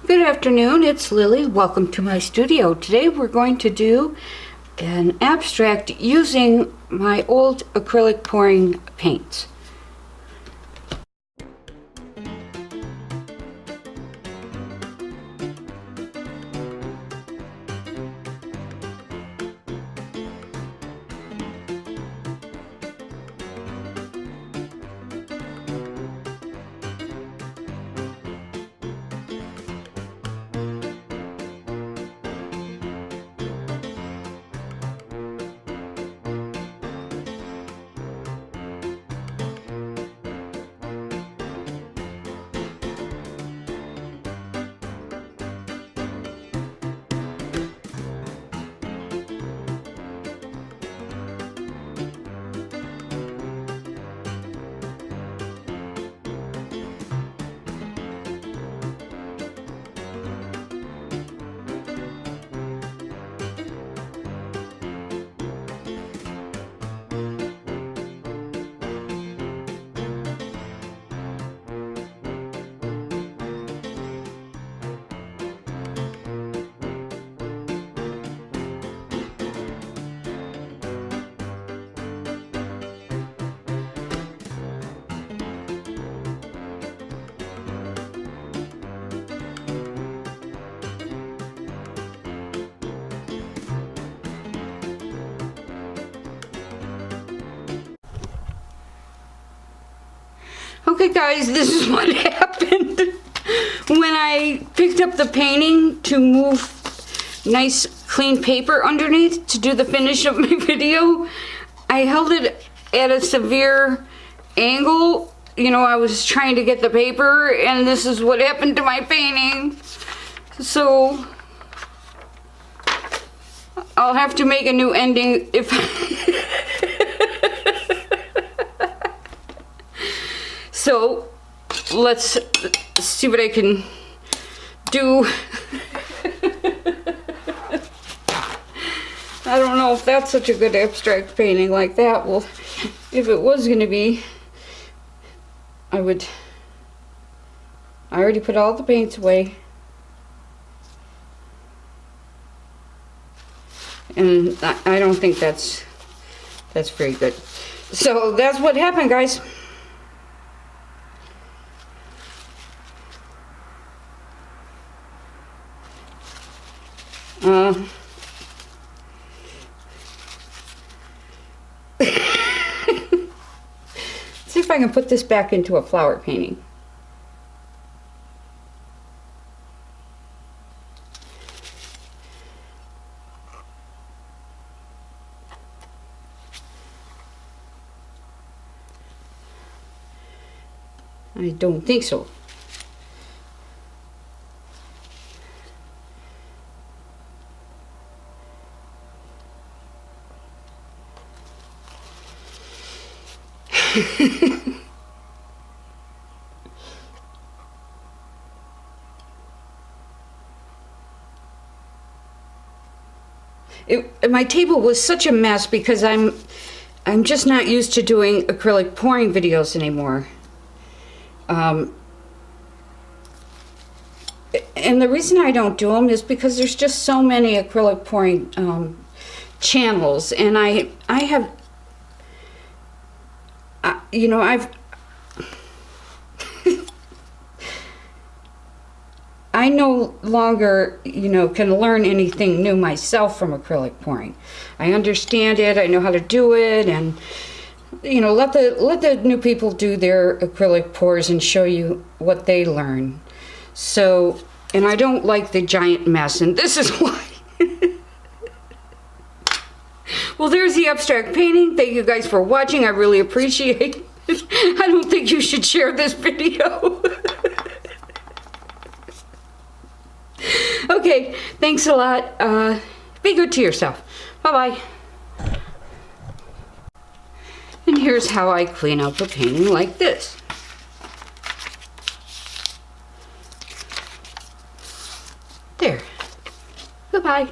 Good afternoon, it's Lily. Welcome to my studio. Today we're going to do an abstract using my old acrylic pouring paints. Okay guys, this is what happened when I picked up the painting to move nice clean paper underneath to do the finish of my video. I held it at a severe angle. You know, I was trying to get the paper and this is what happened to my painting. So I'll have to make a new ending if So let's see what I can do. I don't know if that's such a good abstract painting like that. Well, if it was going to be, I already put all the paints away. And I don't think that's very good. So that's what happened, guys. See if I can put this back into a flower painting. I don't think so. My table was such a mess because I'm just not used to doing acrylic pouring videos anymore. And the reason I don't do them is because there's just so many acrylic pouring channels, and I have, you know, I no longer, you know, can learn anything new myself from acrylic pouring. I understand it, I know how to do it, and you know, let the new people do their acrylic pours and show you what they learn. So, and I don't like the giant mess, and this is why. Well, there's the abstract painting. Thank you guys for watching. I really appreciate it. I don't think you should share this video. Okay, thanks a lot. Be good to yourself. Bye-bye. And here's how I clean up a painting like this. There. Goodbye.